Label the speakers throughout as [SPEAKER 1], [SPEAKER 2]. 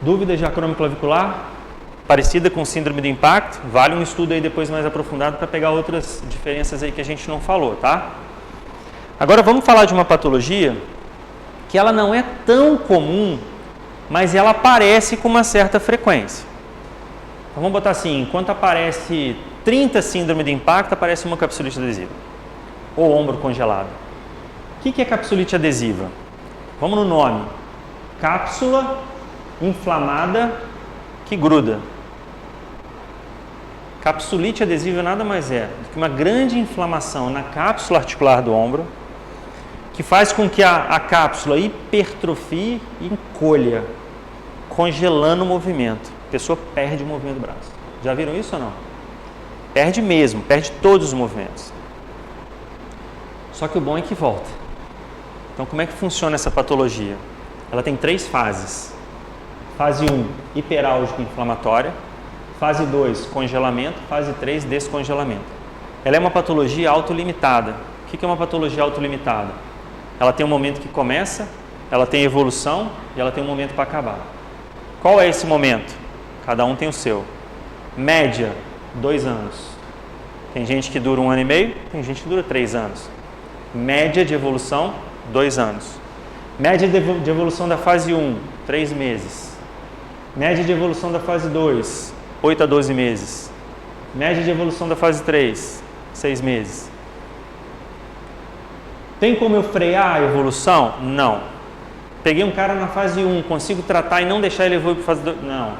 [SPEAKER 1] Dúvidas de acromioclavicular? Parecida com síndrome do impacto? Vale um estudo aí depois mais aprofundado para pegar outras diferenças aí que a gente não falou, tá? Agora vamos falar de uma patologia que ela não é tão comum, mas ela aparece com uma certa frequência. Então vamos botar assim, enquanto aparece 30 síndrome de impacto, aparece uma capsulite adesiva. Ou ombro congelado. O que é capsulite adesiva? Vamos no nome. Cápsula inflamada que gruda. Capsulite adesiva nada mais é do que uma grande inflamação na cápsula articular do ombro, que faz com que a cápsula hipertrofie e encolha, congelando o movimento. A pessoa perde o movimento do braço. Já viram isso ou não? Perde mesmo, perde todos os movimentos. Só que o bom é que volta. Então, como é que funciona essa patologia? Ela tem 3 fases. Fase 1, hiperálgica inflamatória. Fase 2, congelamento. Fase 3, descongelamento. Ela é uma patologia autolimitada. O que é uma patologia autolimitada? Ela tem um momento que começa, ela tem evolução e ela tem um momento para acabar. Qual é esse momento? Cada um tem o seu. Média, 2 anos. Tem gente que dura 1 ano e meio, tem gente que dura 3 anos. Média de evolução, 2 anos. Média de evolução da fase 1, 3 meses. Média de evolução da fase 2, 8 a 12 meses. Média de evolução da fase 3, 6 meses. Tem como eu frear a evolução? Não. Peguei um cara na fase 1, consigo tratar e não deixar ele evoluir para a fase 2? Não.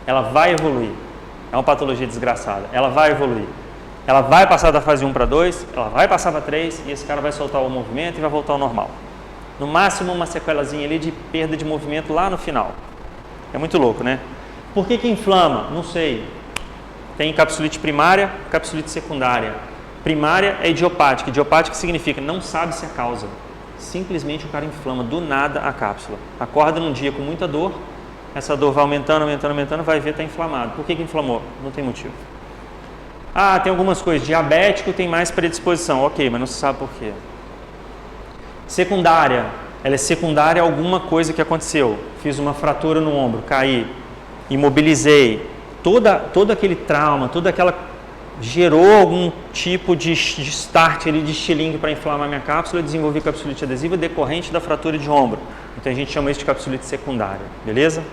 [SPEAKER 1] Ela vai evoluir. É uma patologia desgraçada. Ela vai evoluir. Ela vai passar da fase 1 para 2, ela vai passar para 3 e esse cara vai soltar o movimento e vai voltar ao normal. No máximo uma sequelazinha ali de perda de movimento lá no final. É muito louco, né? Por que inflama? Não sei. Tem capsulite primária, capsulite secundária. Primária é idiopática. Idiopática significa não sabe-se a causa. Simplesmente o cara inflama do nada a cápsula. Acorda num dia com muita dor, essa dor vai aumentando, vai ver está inflamado. Por que inflamou? Não tem motivo. Ah, tem algumas coisas. Diabético tem mais predisposição. Ok, mas não se sabe por quê. Secundária. Ela é secundária a alguma coisa que aconteceu. Fiz uma fratura no ombro, caí, imobilizei. Todo aquele trauma, toda aquela... gerou algum tipo de start ali, de estilingue para inflamar minha cápsula e desenvolvi capsulite adesiva decorrente da fratura de ombro. Então a gente chama isso de capsulite secundária, beleza?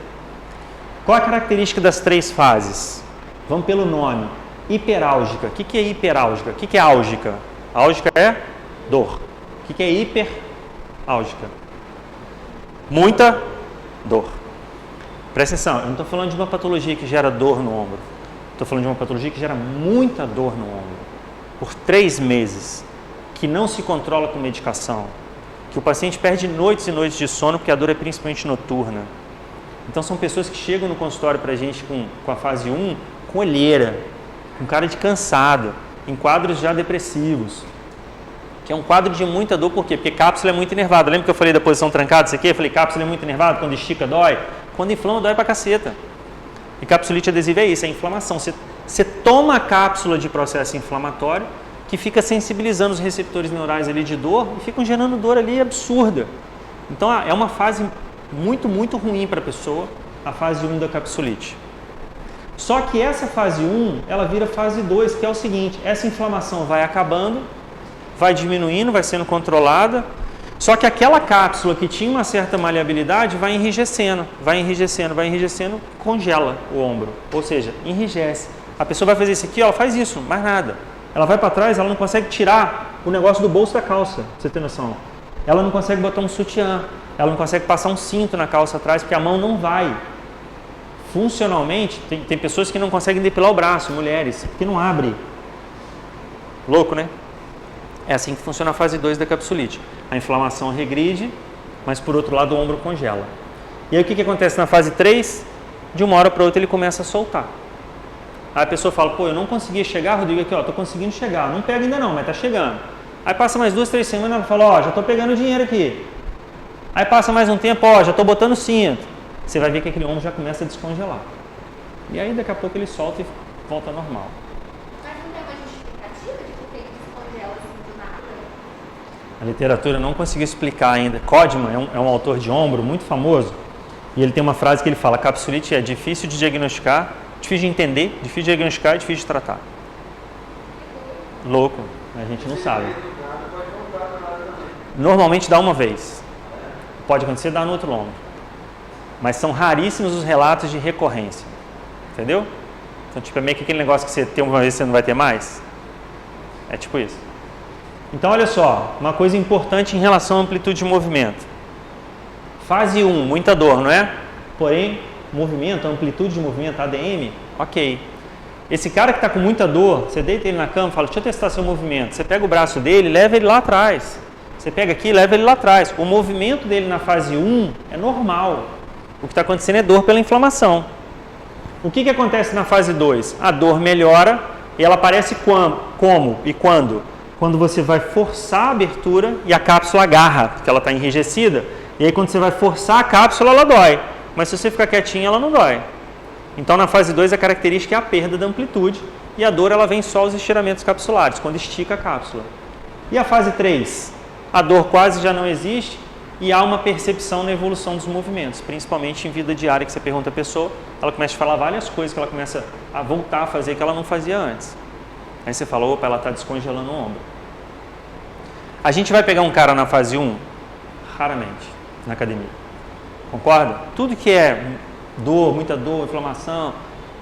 [SPEAKER 1] Qual a característica das 3 fases? Vamos pelo nome. Hiperálgica. O que é hiperálgica? O que é álgica? Álgica é dor. O que é hiperálgica? Muita dor. Presta atenção, eu não estou falando de uma patologia que gera dor no ombro. Estou falando de uma patologia que gera muita dor no ombro. Por 3 meses. Que não se controla com medicação. Que o paciente perde noites e noites de sono porque a dor é principalmente noturna. Então são pessoas que chegam no consultório para a gente com a fase 1 com olheira, com cara de cansado, em quadros já depressivos. Que é um quadro de muita dor, por quê? Porque cápsula é muito inervada. Lembra que eu falei da posição trancada, isso aqui? Eu falei, cápsula é muito inervada, quando estica dói. Quando inflama dói pra caceta. E capsulite adesiva é isso, é inflamação. Você toma a cápsula de processo inflamatório que fica sensibilizando os receptores neurais ali de dor e ficam gerando dor ali absurda. Então é uma fase muito, muito ruim para a pessoa, a fase 1 da capsulite. Só que essa fase 1, ela vira fase 2, que é o seguinte, essa inflamação vai acabando, vai diminuindo, vai sendo controlada, só que aquela cápsula que tinha uma certa maleabilidade vai enrijecendo, congela o ombro, ou seja, enrijece. A pessoa vai fazer isso aqui, ela faz isso, mais nada. Ela vai para trás, ela não consegue tirar o negócio do bolso da calça, pra você ter noção. Ela não consegue botar um sutiã, ela não consegue passar um cinto na calça atrás, porque a mão não vai. Funcionalmente, tem pessoas que não conseguem depilar o braço, mulheres, porque não abre. Louco, né? É assim que funciona a fase 2 da capsulite. A inflamação regride, mas por outro lado o ombro congela. E aí o que acontece na fase 3? De uma hora para outra ele começa a soltar. Aí a pessoa fala, pô, eu não conseguia chegar, Rodrigo, aqui ó, tô conseguindo chegar. Não pega ainda não, mas tá chegando. Aí passa mais 2, 3 semanas, ela fala, ó, já tô pegando dinheiro aqui. Aí passa mais um tempo, ó, já tô botando cinto. Você vai ver que aquele ombro já começa a descongelar. E aí daqui a pouco ele solta e volta ao normal.
[SPEAKER 2] Mas não tem uma justificativa de por que descongela assim do nada?
[SPEAKER 1] A literatura não conseguiu explicar ainda. Kodman é um autor de ombro muito famoso. E ele tem uma frase que ele fala: capsulite é difícil de diagnosticar, difícil de entender, difícil de diagnosticar e difícil de tratar. Louco, a gente não sabe. Normalmente dá uma vez. Pode acontecer dar no outro lombo. Mas são raríssimos os relatos de recorrência. Entendeu? Então, tipo, é meio que aquele negócio que você tem uma vez e você não vai ter mais. É tipo isso. Então, olha só, uma coisa importante em relação à amplitude de movimento. Fase 1, muita dor, não é? Porém, movimento, amplitude de movimento, ADM, ok. Esse cara que está com muita dor, você deita ele na cama e fala: deixa eu testar seu movimento. Você pega o braço dele, leva ele lá atrás. Você pega aqui e leva ele lá atrás. O movimento dele na fase 1 é normal. O que está acontecendo é dor pela inflamação. O que acontece na fase 2? A dor melhora e ela aparece como e quando? Quando você vai forçar a abertura e a cápsula agarra, porque ela está enrijecida. E aí quando você vai forçar a cápsula, ela dói. Mas se você ficar quietinho, ela não dói. Então na fase 2 a característica é a perda da amplitude e a dor ela vem só aos estiramentos capsulares, quando estica a cápsula. E a fase 3? A dor quase já não existe e há uma percepção na evolução dos movimentos, principalmente em vida diária, que você pergunta a pessoa, ela começa a falar várias coisas que ela começa a voltar a fazer que ela não fazia antes. Aí você fala: opa, ela está descongelando o ombro. A gente vai pegar um cara na fase 1? Raramente, na academia. Concorda? Tudo que é dor, muita dor, inflamação,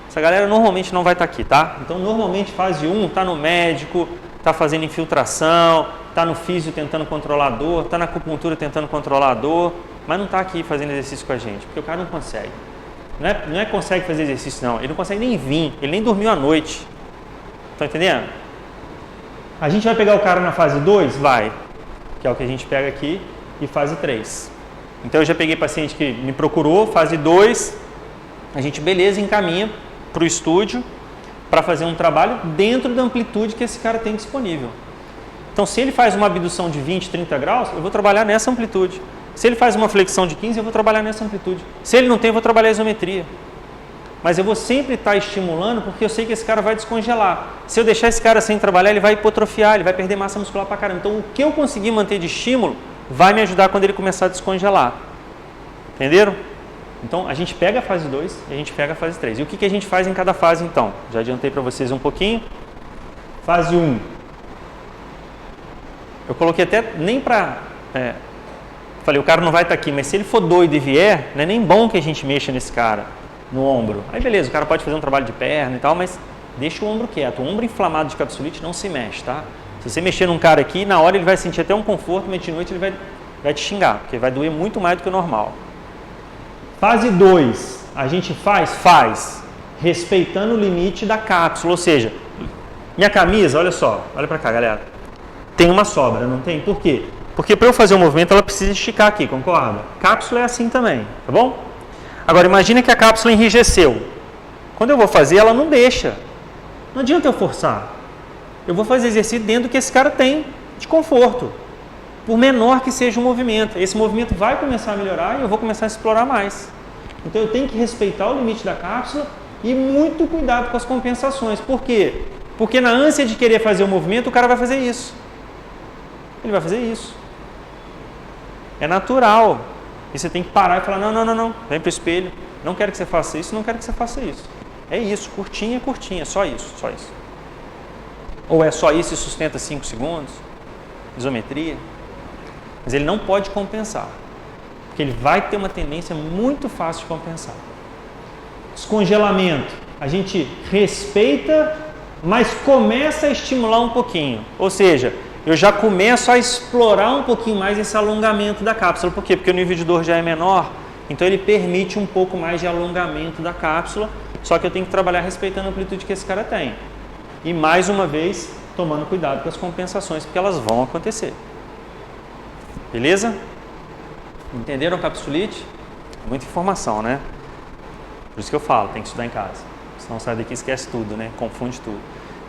[SPEAKER 1] essa galera normalmente não vai estar aqui, tá? Então, normalmente, fase 1 está no médico, está fazendo infiltração, está no físio tentando controlar a dor, está na acupuntura tentando controlar a dor, mas não está aqui fazendo exercício com a gente, porque o cara não consegue. Não é consegue fazer exercício, não. Ele não consegue nem vir, ele nem dormiu à noite. Estão entendendo? A gente vai pegar o cara na fase 2? Vai, que é o que a gente pega aqui, e fase 3. Então, eu já peguei paciente que me procurou, fase 2, a gente, beleza, encaminha para o estúdio para fazer um trabalho dentro da amplitude que esse cara tem disponível. Então, se ele faz uma abdução de 20, 30 graus, eu vou trabalhar nessa amplitude. Se ele faz uma flexão de 15, eu vou trabalhar nessa amplitude. Se ele não tem, eu vou trabalhar a isometria. Mas eu vou sempre estar estimulando porque eu sei que esse cara vai descongelar. Se eu deixar esse cara sem trabalhar, ele vai hipotrofiar, ele vai perder massa muscular pra caramba. Então, o que eu conseguir manter de estímulo vai me ajudar quando ele começar a descongelar. Entenderam? Então, a gente pega a fase 2 e a gente pega a fase 3. E o que a gente faz em cada fase, então? Já adiantei para vocês um pouquinho. Fase 1. Eu coloquei até nem para... falei, o cara não vai estar aqui, mas se ele for doido e vier, não é nem bom que a gente mexa nesse cara, no ombro. Aí beleza, o cara pode fazer um trabalho de perna e tal, mas deixa o ombro quieto. O ombro inflamado de capsulite não se mexe, tá? Se você mexer num cara aqui, na hora ele vai sentir até um conforto, mas de noite ele vai te xingar, porque vai doer muito mais do que o normal. Fase 2, a gente faz, respeitando o limite da cápsula, ou seja, minha camisa, olha só, olha pra cá, galera, tem uma sobra, não tem? Por quê? Porque para eu fazer o movimento, ela precisa esticar aqui, concorda? Cápsula é assim também, tá bom? Agora, imagina que a cápsula enrijeceu. Quando eu vou fazer, ela não deixa. Não adianta eu forçar. Eu vou fazer exercício dentro do que esse cara tem de conforto. Por menor que seja o movimento. Esse movimento vai começar a melhorar e eu vou começar a explorar mais. Então, eu tenho que respeitar o limite da cápsula e muito cuidado com as compensações. Por quê? Porque na ânsia de querer fazer o movimento, o cara vai fazer isso. Ele vai fazer isso. É natural. E você tem que parar e falar, não, vem para o espelho. Não quero que você faça isso, não quero que você faça isso. É isso, curtinha, só isso. Ou é só isso e sustenta 5 segundos, isometria. Mas ele não pode compensar, porque ele vai ter uma tendência muito fácil de compensar. Descongelamento, a gente respeita, mas começa a estimular um pouquinho. Ou seja, eu já começo a explorar um pouquinho mais esse alongamento da cápsula. Por quê? Porque o nível de dor já é menor, então ele permite um pouco mais de alongamento da cápsula, só que eu tenho que trabalhar respeitando a amplitude que esse cara tem. E mais uma vez, tomando cuidado com as compensações, porque elas vão acontecer. Beleza? Entenderam capsulite? Muita informação, né? Por isso que eu falo, tem que estudar em casa. Senão sai daqui e esquece tudo, né? Confunde tudo.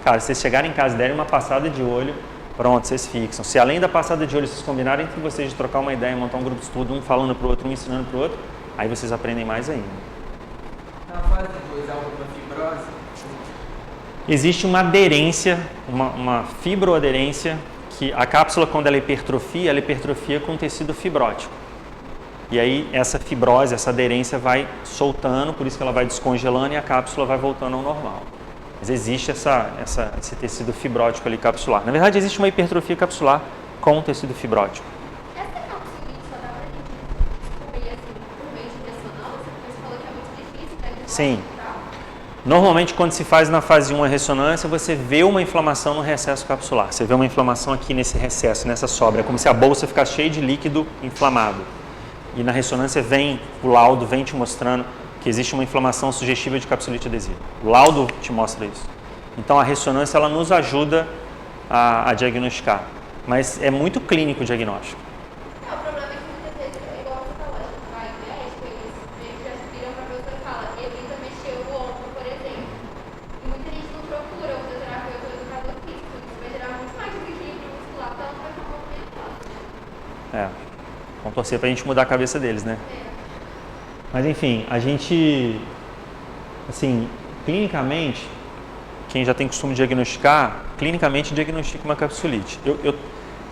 [SPEAKER 1] Cara, se vocês chegarem em casa e derem uma passada de olho, pronto, vocês fixam. Se além da passada de olho vocês combinarem entre vocês de trocar uma ideia, montar um grupo de estudo, um falando para o outro, um ensinando para o outro, aí vocês aprendem mais ainda.
[SPEAKER 3] Na fase 2, há alguma fibrose?
[SPEAKER 1] Existe uma aderência, uma fibroaderência, que a cápsula, quando ela hipertrofia com tecido fibrótico. E aí essa fibrose, essa aderência vai soltando, por isso que ela vai descongelando e a cápsula vai voltando ao normal. Mas existe esse tecido fibrótico ali capsular. Na verdade, existe uma hipertrofia capsular com tecido fibrótico.
[SPEAKER 2] Essa capsulite só dá pra gente descobrir assim, por meio de ressonância, porque você falou que é muito difícil, né?
[SPEAKER 1] Sim. Normalmente, quando se faz na fase 1 a ressonância, você vê uma inflamação no recesso capsular. Você vê uma inflamação aqui nesse recesso, nessa sobra. É como se a bolsa ficasse cheia de líquido inflamado. E na ressonância o laudo vem te mostrando que existe uma inflamação sugestiva de capsulite adesiva. O laudo te mostra isso. Então, a ressonância ela nos ajuda a diagnosticar. Mas é muito clínico o diagnóstico.
[SPEAKER 2] O problema é que muitas vezes, igual você falou, a gente vai no médico, eles meio que já viram pra pessoa e falam, evita mexer o ombro, por exemplo. E muita gente não procura o fisioterapeuta ou o educador físico, isso vai gerar muito mais desequilíbrio muscular, então vai ficar movimentando.
[SPEAKER 1] Vamos torcer pra gente mudar a cabeça deles, né? Mas enfim, a gente, assim, clinicamente, quem já tem costume de diagnosticar, clinicamente diagnostica uma capsulite.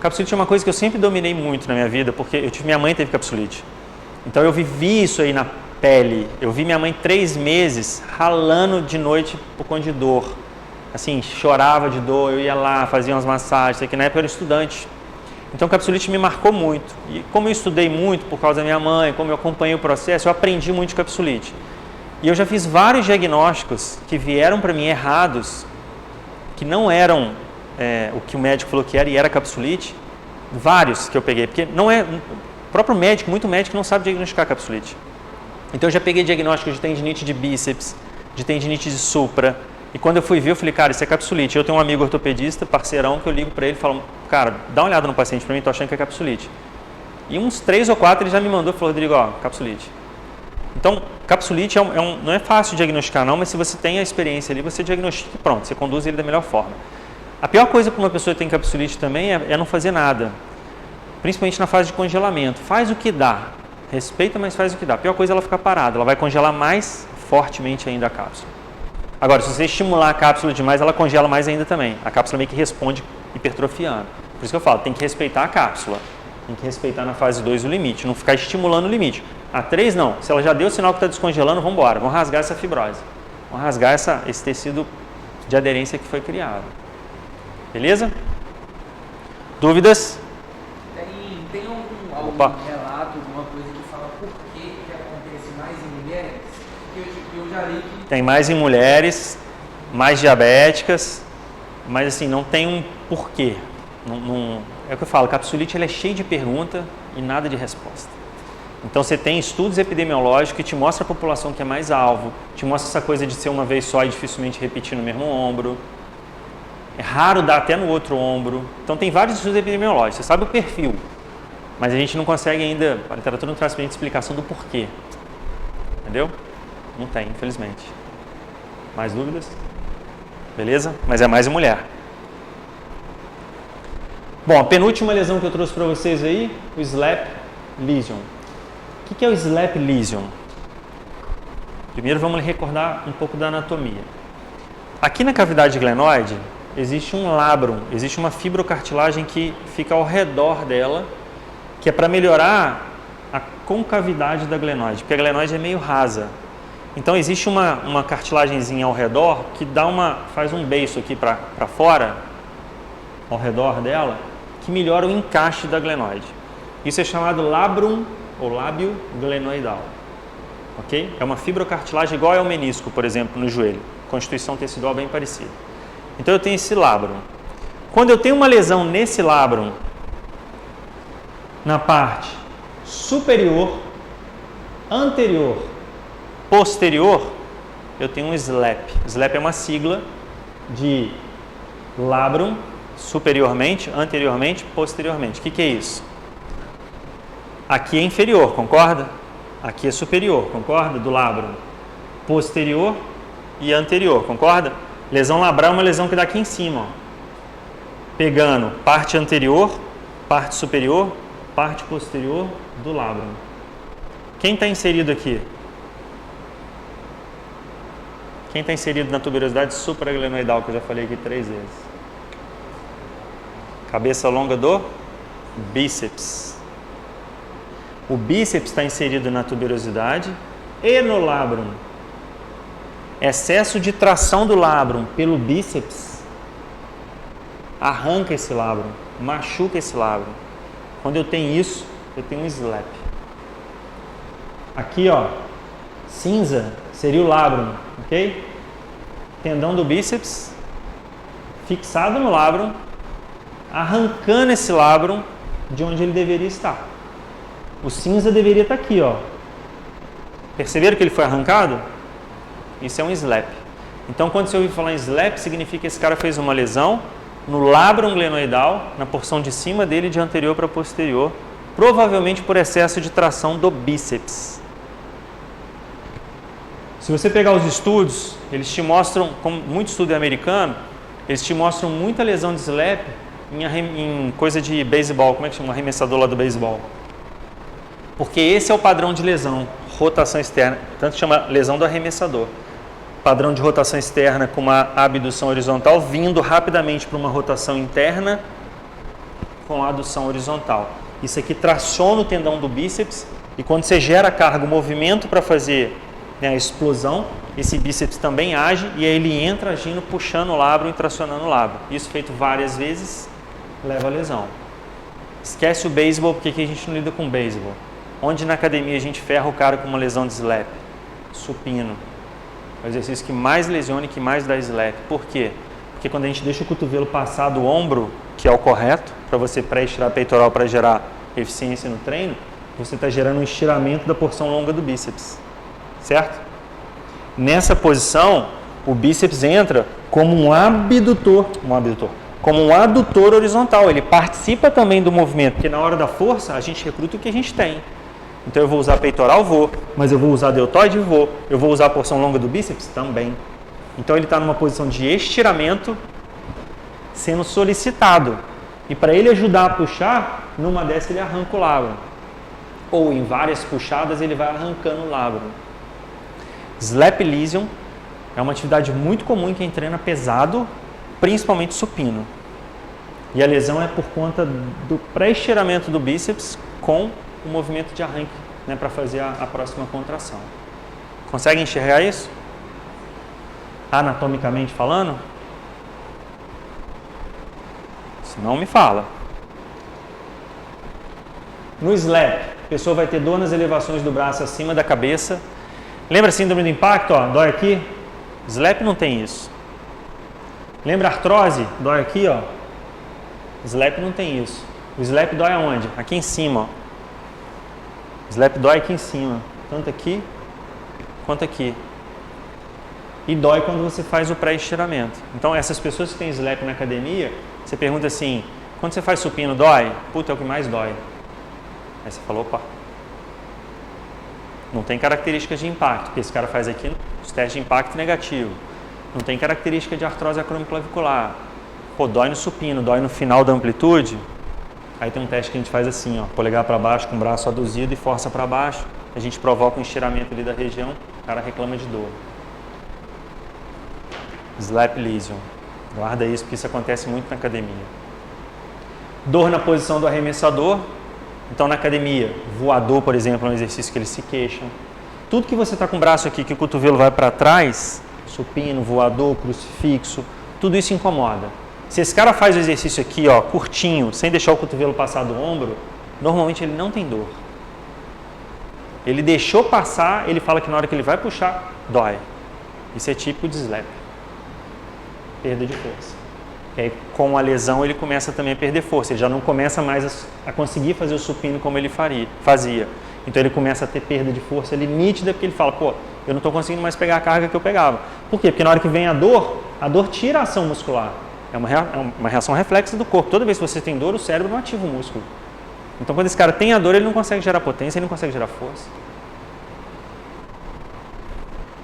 [SPEAKER 1] Capsulite é uma coisa que eu sempre dominei muito na minha vida, porque minha mãe teve capsulite. Então eu vivi isso aí na pele. Eu vi minha mãe 3 meses ralando de noite por conta de dor. Assim, chorava de dor, eu ia lá, fazia umas massagens, que na época eu era estudante. Então capsulite me marcou muito. E como eu estudei muito por causa da minha mãe, como eu acompanhei o processo, eu aprendi muito de capsulite. E eu já fiz vários diagnósticos que vieram para mim errados, que não eram o que o médico falou que era e era capsulite. Vários que eu peguei, porque não é... O próprio médico, muito médico não sabe diagnosticar capsulite. Então eu já peguei diagnóstico de tendinite de bíceps, de tendinite de supra. E quando eu fui ver, eu falei, cara, isso é capsulite. Eu tenho um amigo ortopedista, parceirão, que eu ligo para ele e falo, cara, dá uma olhada no paciente para mim, tô achando que é capsulite. E uns 3 ou 4 ele já me mandou e falou, Rodrigo, ó, capsulite. Então, capsulite não é fácil diagnosticar não, mas se você tem a experiência ali, você diagnostica e pronto, você conduz ele da melhor forma. A pior coisa para uma pessoa que tem capsulite também é não fazer nada, principalmente na fase de congelamento. Faz o que dá, respeita, mas faz o que dá. A pior coisa é ela ficar parada, ela vai congelar mais fortemente ainda a cápsula. Agora, se você estimular a cápsula demais, ela congela mais ainda também. A cápsula meio que responde hipertrofiando. Por isso que eu falo, tem que respeitar a cápsula. Tem que respeitar na fase 2 o limite, não ficar estimulando o limite. A 3 não, se ela já deu o sinal que está descongelando, vamos embora, vamos rasgar essa fibrose. Vamos rasgar esse tecido de aderência que foi criado. Beleza? Dúvidas?
[SPEAKER 3] Tem algum relato, alguma coisa que fala por que acontece mais em mulheres? Porque eu já li que...
[SPEAKER 1] Tem mais em mulheres, mais diabéticas, mas assim, não tem um porquê. É o que eu falo, capsulite ela é cheia de pergunta e nada de resposta. Então você tem estudos epidemiológicos que te mostram a população que é mais alvo, te mostra essa coisa de ser uma vez só e dificilmente repetir no mesmo ombro. É raro dar até no outro ombro. Então tem vários estudos epidemiológicos, você sabe o perfil, mas a gente não consegue ainda, a literatura não traz pra gente explicação do porquê. Entendeu? Não tem, infelizmente. Mais dúvidas? Beleza? Mas é mais em mulher. Bom, a penúltima lesão que eu trouxe para vocês aí, o SLAP Lesion. O que é o SLAP Lesion? Primeiro vamos recordar um pouco da anatomia. Aqui na cavidade glenoide existe um labrum, existe uma fibrocartilagem que fica ao redor dela, que é para melhorar a concavidade da glenoide, porque a glenoide é meio rasa. Então existe uma cartilagenzinha ao redor que faz um beiço aqui para fora, ao redor dela, que melhora o encaixe da glenoide. Isso é chamado labrum ou lábio glenoidal. Ok? É uma fibrocartilagem igual ao menisco, por exemplo, no joelho. Constituição tecidual bem parecida. Então eu tenho esse labrum. Quando eu tenho uma lesão nesse labrum, na parte superior, anterior, posterior, eu tenho um SLAP. SLAP é uma sigla de labrum, superiormente, anteriormente, posteriormente. O que é isso? Aqui é inferior, concorda? Aqui é superior, concorda? Do labrum. Posterior e anterior, concorda? Lesão labral é uma lesão que dá aqui em cima, ó. Pegando parte anterior, parte superior, parte posterior do labrum. Quem está inserido aqui? Quem está inserido na tuberosidade supraglenoidal, que eu já falei aqui 3 vezes? Cabeça longa do bíceps. O bíceps está inserido na tuberosidade e no labrum. Excesso de tração do labrum pelo bíceps arranca esse labrum, machuca esse labrum. Quando eu tenho isso, eu tenho um slap. Aqui, ó, cinza seria o labrum, ok? Tendão do bíceps fixado no labrum, arrancando esse labrum de onde ele deveria estar. O cinza deveria estar aqui, ó. Perceberam que ele foi arrancado? Isso é um slap. Então, quando você ouvir falar em slap, significa que esse cara fez uma lesão no labrum glenoidal, na porção de cima dele, de anterior para posterior, provavelmente por excesso de tração do bíceps. Se você pegar os estudos, eles te mostram, como muito estudo é americano, eles te mostram muita lesão de slap em coisa de beisebol. Como é que chama? Um arremessador lá do beisebol. Porque esse é o padrão de lesão, rotação externa, tanto chama lesão do arremessador. Padrão de rotação externa com uma abdução horizontal, vindo rapidamente para uma rotação interna com a adução horizontal. Isso aqui traciona o tendão do bíceps e quando você gera carga, o movimento para fazer, né, a explosão, esse bíceps também age e aí ele entra agindo, puxando o labrum e tracionando o labrum. Isso feito várias vezes leva a lesão. Esquece o beisebol, porque aqui a gente não lida com beisebol. Onde na academia a gente ferra o cara com uma lesão de slap? Supino. É o exercício que mais lesiona e que mais dá slap. Por quê? Porque quando a gente deixa o cotovelo passar do ombro, que é o correto, para você pré-estirar peitoral para gerar eficiência no treino, você está gerando um estiramento da porção longa do bíceps. Certo? Nessa posição, o bíceps entra como um abdutor, como um adutor horizontal. Ele participa também do movimento, porque na hora da força a gente recruta o que a gente tem. Então eu vou usar peitoral, vou, mas eu vou usar deltoide, vou. Eu vou usar a porção longa do bíceps também. Então ele está numa posição de estiramento sendo solicitado. E para ele ajudar a puxar, numa dessas ele arranca o labrum. Ou em várias puxadas ele vai arrancando o labrum. Slap lesion é uma atividade muito comum em quem treina pesado, principalmente supino. E a lesão é por conta do pré-estiramento do bíceps com o movimento de arranque, né, para fazer a próxima contração. Conseguem enxergar isso? Anatomicamente falando? Se não, me fala. No slap, a pessoa vai ter dor nas elevações do braço acima da cabeça. Lembra a síndrome do impacto? Ó, dói aqui? Slap não tem isso. Lembra a artrose? Dói aqui, ó. Slap não tem isso. O slap dói aonde? Aqui em cima, ó. Slap dói aqui em cima, tanto aqui quanto aqui. E dói quando você faz o pré-estiramento. Então, essas pessoas que têm slap na academia, você pergunta assim, quando você faz supino, dói? Puta, é o que mais dói. Aí você falou, opa. Não tem características de impacto, porque esse cara faz aqui os testes de impacto negativo. Não tem característica de artrose acromioclavicular. Pô, dói no supino, dói no final da amplitude. Aí tem um teste que a gente faz assim, ó, polegar para baixo com o braço aduzido e força para baixo. A gente provoca um estiramento ali da região, o cara reclama de dor. Slap lesion. Guarda isso, porque isso acontece muito na academia. Dor na posição do arremessador. Então, na academia, voador, por exemplo, é um exercício que eles se queixam. Tudo que você está com o braço aqui, que o cotovelo vai para trás, supino, voador, crucifixo, tudo isso incomoda. Se esse cara faz o exercício aqui, ó, curtinho, sem deixar o cotovelo passar do ombro, normalmente ele não tem dor. Ele deixou passar, ele fala que na hora que ele vai puxar, dói. Isso é típico de slap. Perda de força. E aí, com a lesão, ele começa também a perder força. Ele já não começa mais a conseguir fazer o supino como ele fazia. Então, ele começa a ter perda de força nítida, porque ele fala, pô, eu não estou conseguindo mais pegar a carga que eu pegava. Por quê? Porque na hora que vem a dor tira a ação muscular. É uma reação reflexa do corpo. Toda vez que você tem dor, o cérebro não ativa o músculo. Então, quando esse cara tem a dor, ele não consegue gerar potência, ele não consegue gerar força.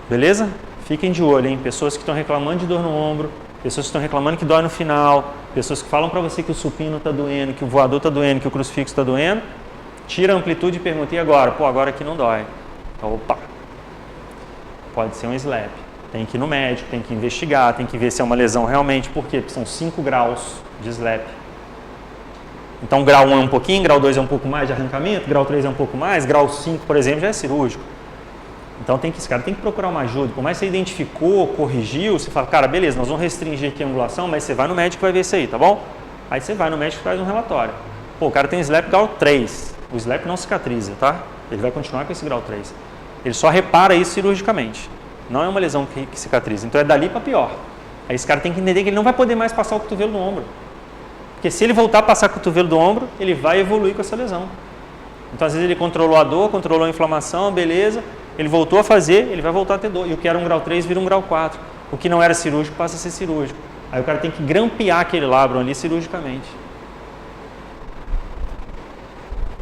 [SPEAKER 1] Beleza? Fiquem de olho, hein? Pessoas que estão reclamando de dor no ombro, pessoas que estão reclamando que dói no final, pessoas que falam para você que o supino está doendo, que o voador está doendo, que o crucifixo está doendo, tira a amplitude e pergunta, e agora? Pô, agora aqui não dói. Opa! Pode ser um slap. Tem que ir no médico, tem que investigar, tem que ver se é uma lesão realmente. Por quê? Porque são 5 graus de slap. Então, grau 1 é um pouquinho, grau 2 é um pouco mais de arrancamento, grau 3 é um pouco mais, grau 5, por exemplo, já é cirúrgico. Então, esse cara tem que procurar uma ajuda. Por mais que você identificou, corrigiu, você fala, cara, beleza, nós vamos restringir aqui a angulação, mas você vai no médico e vai ver isso aí, tá bom? Aí você vai no médico e faz um relatório. Pô, o cara tem SLAP grau 3. O SLAP não cicatriza, tá? Ele vai continuar com esse grau 3. Ele só repara isso cirurgicamente. Não é uma lesão que cicatriza. Então, é dali para pior. Aí esse cara tem que entender que ele não vai poder mais passar o cotovelo no ombro. Porque se ele voltar a passar o cotovelo do ombro, ele vai evoluir com essa lesão. Então, às vezes, ele controlou a dor, controlou a inflamação, beleza. Ele voltou a fazer, ele vai voltar a ter dor. E o que era um grau 3 vira um grau 4. O que não era cirúrgico passa a ser cirúrgico. Aí o cara tem que grampear aquele labrum ali cirurgicamente.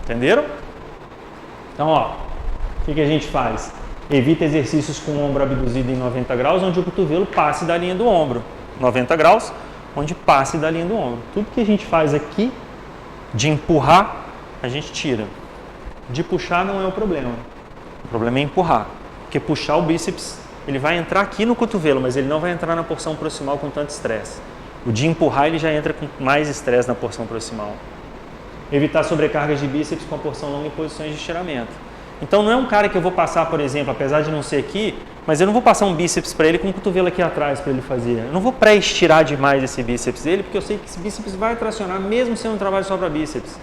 [SPEAKER 1] Entenderam? Então, ó, o que a gente faz? Evita exercícios com o ombro abduzido em 90 graus, onde o cotovelo passe da linha do ombro. 90 graus, onde passe da linha do ombro. Tudo que a gente faz aqui, de empurrar, a gente tira. De puxar não é o problema. O problema é empurrar. Porque puxar o bíceps, ele vai entrar aqui no cotovelo, mas ele não vai entrar na porção proximal com tanto estresse. O de empurrar, ele já entra com mais estresse na porção proximal. Evitar sobrecargas de bíceps com a porção longa em posições de estiramento. Então não é um cara que eu vou passar, por exemplo, apesar de não ser aqui, mas eu não vou passar um bíceps para ele com o cotovelo aqui atrás para ele fazer. Eu não vou pré-estirar demais esse bíceps dele, porque eu sei que esse bíceps vai tracionar, mesmo sendo um trabalho só para bíceps.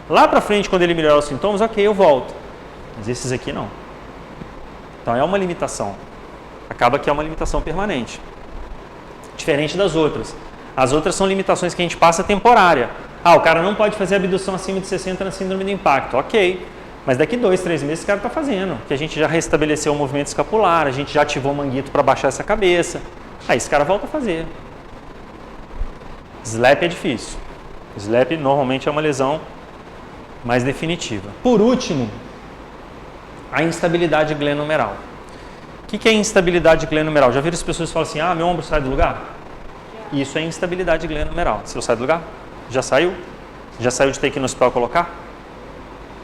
[SPEAKER 1] Lá para frente, quando ele melhorar os sintomas, ok, eu volto. Mas esses aqui não. Então é uma limitação. Acaba que é uma limitação permanente. Diferente das outras. As outras são limitações que a gente passa temporária. Ah, o cara não pode fazer abdução acima de 60 na síndrome do impacto. Ok. Mas daqui 2, 3 meses esse cara está fazendo. Porque a gente já restabeleceu o movimento escapular, a gente já ativou o manguito para baixar essa cabeça. Aí esse cara volta a fazer. SLAP é difícil. SLAP normalmente é uma lesão mais definitiva. Por último, a instabilidade glenomeral. O que é instabilidade glenomeral? Já viram as pessoas que falam assim, ah, meu ombro sai do lugar? Isso é instabilidade glenomeral. Se eu sair do lugar? Já saiu? Já saiu de ter que ir no hospital colocar?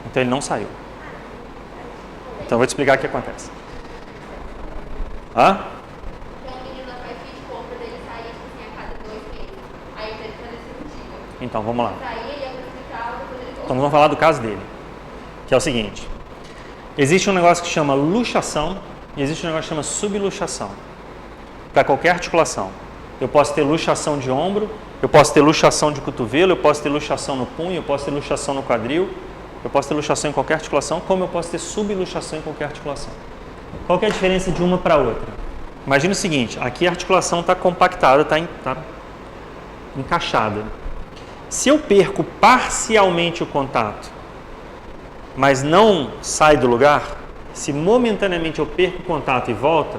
[SPEAKER 1] Então ele não saiu. Então eu vou te explicar o que acontece. Hã?
[SPEAKER 2] Tem um menino da Fight compra dele sair assim a cada 2 meses. Aí ele teve que fazer cirurgia.
[SPEAKER 1] Então vamos lá.
[SPEAKER 2] Sair, ele ia para o hospital, depois ele
[SPEAKER 1] Então vamos falar do caso dele. Que é o seguinte. Existe um negócio que chama luxação e existe um negócio que chama subluxação. Para qualquer articulação. Eu posso ter luxação de ombro, eu posso ter luxação de cotovelo, eu posso ter luxação no punho, eu posso ter luxação no quadril, eu posso ter luxação em qualquer articulação, como eu posso ter subluxação em qualquer articulação. Qual que é a diferença de uma para outra? Imagina o seguinte, aqui a articulação está compactada, está encaixada. Se eu perco parcialmente o contato, mas não sai do lugar, se momentaneamente eu perco o contato e volta,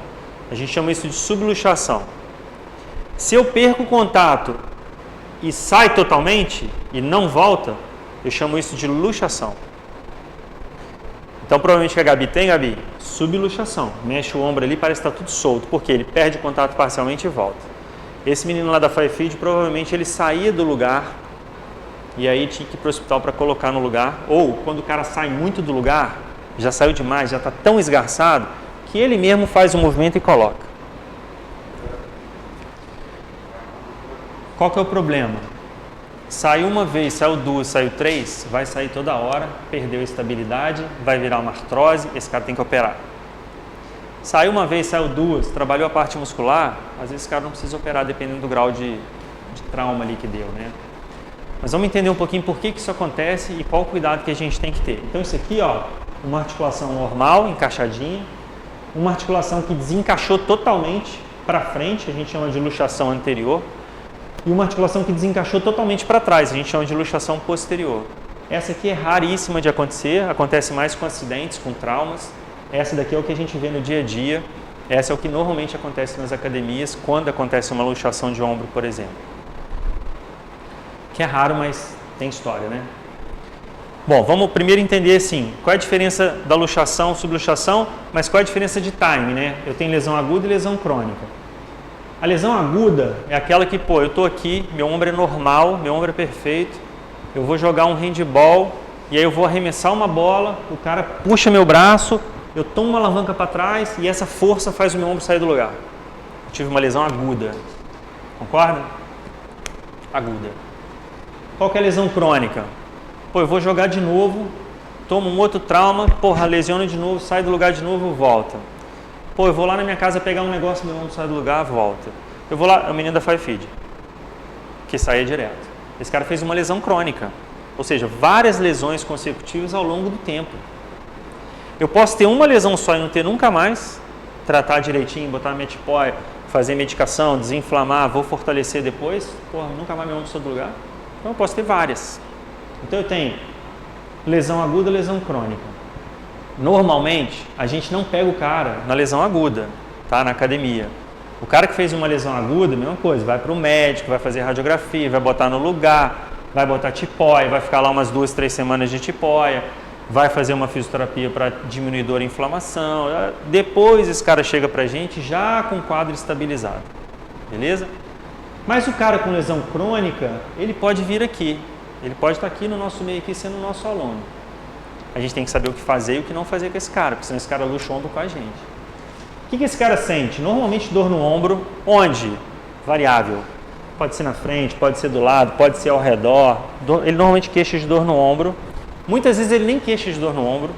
[SPEAKER 1] a gente chama isso de subluxação. Se eu perco o contato e sai totalmente e não volta, eu chamo isso de luxação. Então, provavelmente que a Gabi tem, Gabi, subluxação. Mexe o ombro ali, parece que está tudo solto, porque ele perde o contato parcialmente e volta. Esse menino lá da Firefeed, provavelmente ele saía do lugar e aí tinha que ir para o hospital para colocar no lugar. Ou, quando o cara sai muito do lugar, já saiu demais, já está tão esgarçado, que ele mesmo faz o movimento e coloca. Qual que é o problema? Saiu uma vez, saiu duas, saiu três, vai sair toda hora, perdeu a estabilidade, vai virar uma artrose, esse cara tem que operar. Saiu uma vez, saiu duas, trabalhou a parte muscular, às vezes esse cara não precisa operar, dependendo do grau de trauma ali que deu, né? Mas vamos entender um pouquinho por que isso acontece e qual o cuidado que a gente tem que ter. Então isso aqui, ó, uma articulação normal, encaixadinha, uma articulação que desencaixou totalmente para frente, a gente chama de luxação anterior, e uma articulação que desencaixou totalmente para trás, a gente chama de luxação posterior. Essa aqui é raríssima de acontecer, acontece mais com acidentes, com traumas. Essa daqui é o que a gente vê no dia a dia, essa é o que normalmente acontece nas academias quando acontece uma luxação de ombro, por exemplo. Que é raro, mas tem história, né? Bom, vamos primeiro entender assim, qual é a diferença da luxação, subluxação, mas qual é a diferença de time, né? Eu tenho lesão aguda e lesão crônica. A lesão aguda é aquela que, pô, eu tô aqui, meu ombro é normal, meu ombro é perfeito, eu vou jogar um handball e aí eu vou arremessar uma bola, o cara puxa meu braço, eu tomo uma alavanca para trás e essa força faz o meu ombro sair do lugar. Eu tive uma lesão aguda. Concorda? Aguda. Qual que é a lesão crônica? Pô, eu vou jogar de novo, tomo um outro trauma, porra, lesiono de novo, sai do lugar de novo, volta. Pô, eu vou lá na minha casa pegar um negócio, meu ombro sai do lugar, volta. Eu vou lá, é o menino da Five Feed, que saía direto. Esse cara fez uma lesão crônica, ou seja, várias lesões consecutivas ao longo do tempo. Eu posso ter uma lesão só e não ter nunca mais, tratar direitinho, botar metipóia, fazer medicação, desinflamar, vou fortalecer depois, porra, nunca mais meu ombro saiu do lugar. Então eu posso ter várias. Então eu tenho lesão aguda, lesão crônica. Normalmente, a gente não pega o cara na lesão aguda, tá? Na academia. O cara que fez uma lesão aguda, mesma coisa, vai para o médico, vai fazer radiografia, vai botar no lugar, vai botar tipóia, vai ficar lá umas 2, 3 semanas de tipóia, vai fazer uma fisioterapia para diminuir dor e inflamação. Depois esse cara chega para a gente já com o quadro estabilizado, beleza? Mas o cara com lesão crônica, ele pode vir aqui, ele pode estar aqui no nosso meio aqui sendo nosso aluno. A gente tem que saber o que fazer e o que não fazer com esse cara, porque senão esse cara luxa o ombro com a gente. O que esse cara sente? Normalmente dor no ombro, onde? Variável. Pode ser na frente, pode ser do lado, pode ser ao redor. Ele normalmente queixa de dor no ombro. Muitas vezes ele nem queixa de dor no ombro.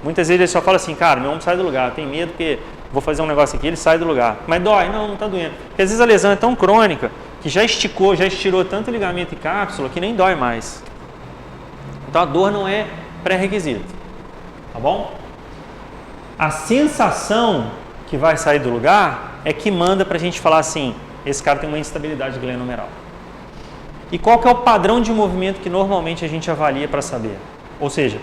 [SPEAKER 1] Muitas vezes ele só fala assim, cara, meu ombro sai do lugar, eu tenho medo porque vou fazer um negócio aqui, ele sai do lugar. Mas dói? Não, não está doendo. Porque às vezes a lesão é tão crônica que já esticou, já estirou tanto ligamento e cápsula que nem dói mais. Então a dor não é pré-requisito. Tá bom? A sensação que vai sair do lugar é que manda para a gente falar assim, esse cara tem uma instabilidade glenomeral. E qual que é o padrão de movimento que normalmente a gente avalia para saber? Ou seja,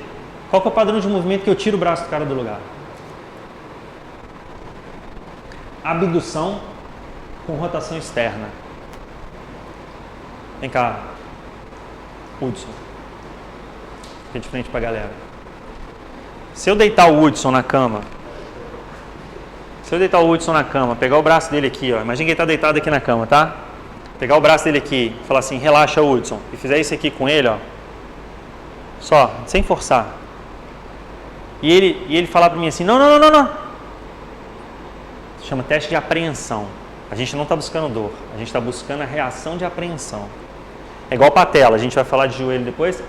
[SPEAKER 1] qual que é o padrão de movimento que eu tiro o braço do cara do lugar? Abdução com rotação externa. Vem cá, Hudson. Fica de frente para a galera. Se eu deitar o Hudson na cama, pegar o braço dele aqui, ó, imagina que ele está deitado aqui na cama, tá? Pegar o braço dele aqui e falar assim, relaxa, Hudson, e fizer isso aqui com ele, ó, só, sem forçar. E ele falar para mim assim, não. Chama teste de apreensão. A gente não está buscando dor, a gente está buscando a reação de apreensão. É igual patela, a gente vai falar de joelho depois.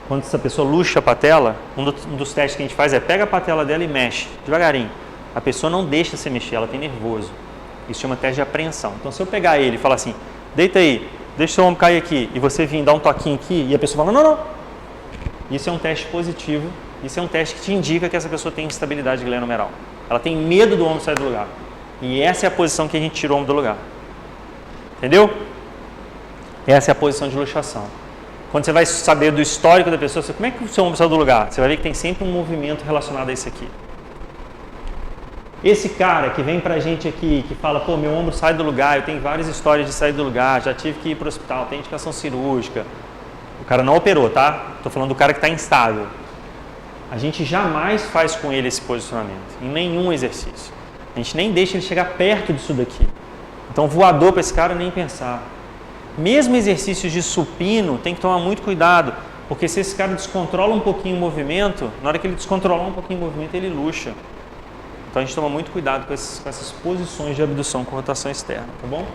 [SPEAKER 1] Quando essa pessoa luxa a patela, um dos testes que a gente faz é pega a patela dela e mexe, devagarinho. A pessoa não deixa se mexer, ela tem nervoso. Isso chama teste de apreensão. Então, se eu pegar ele e falar assim, deita aí, deixa o seu ombro cair aqui, e você vir dar um toquinho aqui, e a pessoa fala, não. Isso é um teste positivo, isso é um teste que te indica que essa pessoa tem instabilidade glenomeral. Ela tem medo do ombro sair do lugar. E essa é a posição que a gente tira o ombro do lugar. Entendeu? Essa é a posição de luxação. Quando você vai saber do histórico da pessoa, como é que o seu ombro saiu do lugar? Você vai ver que tem sempre um movimento relacionado a isso aqui. Esse cara que vem pra gente aqui, que fala, pô, meu ombro sai do lugar, eu tenho várias histórias de sair do lugar, já tive que ir pro hospital, tem indicação cirúrgica. O cara não operou, tá? Tô falando do cara que está instável. A gente jamais faz com ele esse posicionamento, em nenhum exercício. A gente nem deixa ele chegar perto disso daqui. Então, voador para esse cara, nem pensar. Mesmo exercícios de supino, tem que tomar muito cuidado, porque se esse cara descontrola um pouquinho o movimento, na hora que ele descontrolar um pouquinho o movimento, ele luxa. Então, a gente toma muito cuidado com essas posições de abdução com rotação externa, tá bom?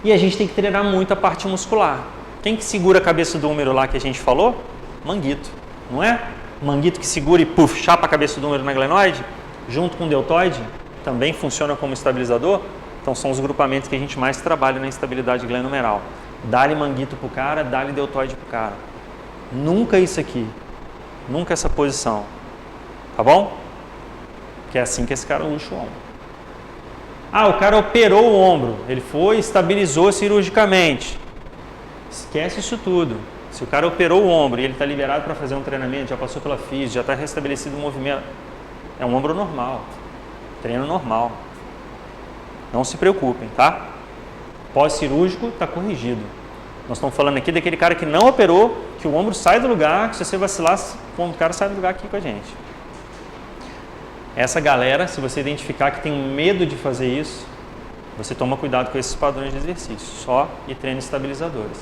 [SPEAKER 1] E a gente tem que treinar muito a parte muscular. Quem que segura a cabeça do húmero lá que a gente falou? Manguito, não é? Manguito que segura e puf, chapa a cabeça do húmero na glenoide, junto com o deltoide, também funciona como estabilizador. Então são os grupamentos que a gente mais trabalha na instabilidade glenomeral. Dá-lhe manguito pro cara, dá-lhe deltoide pro cara. Nunca isso aqui, nunca essa posição, tá bom? Que é assim que esse cara luxa o ombro. Ah, o cara operou o ombro, ele foi, estabilizou cirurgicamente. Esquece isso tudo. Se o cara operou o ombro e ele está liberado para fazer um treinamento, já passou pela física, já está restabelecido o movimento, é um ombro normal, treino normal. Não se preocupem, tá? Pós-cirúrgico está corrigido. Nós estamos falando aqui daquele cara que não operou, que o ombro sai do lugar, que se você vacilar, o cara sai do lugar aqui com a gente. Essa galera, se você identificar que tem medo de fazer isso, você toma cuidado com esses padrões de exercício, só e treine estabilizadores.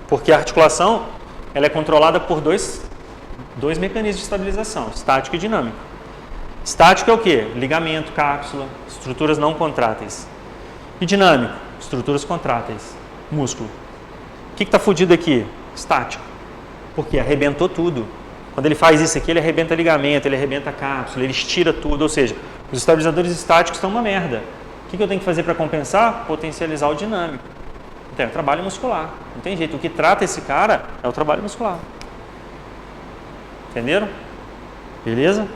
[SPEAKER 1] Porque a articulação, ela é controlada por dois mecanismos de estabilização, estático e dinâmico. Estático é o quê? Ligamento, cápsula, estruturas não contráteis. E dinâmico, estruturas contráteis, músculo. O que está fudido aqui? Estático. Porque arrebentou tudo. Quando ele faz isso aqui, ele arrebenta ligamento, ele arrebenta a cápsula, ele estira tudo. Ou seja, os estabilizadores estáticos estão uma merda. O que eu tenho que fazer para compensar? Potencializar o dinâmico. Então, é o trabalho muscular. Não tem jeito. O que trata esse cara é o trabalho muscular. Entenderam? Beleza?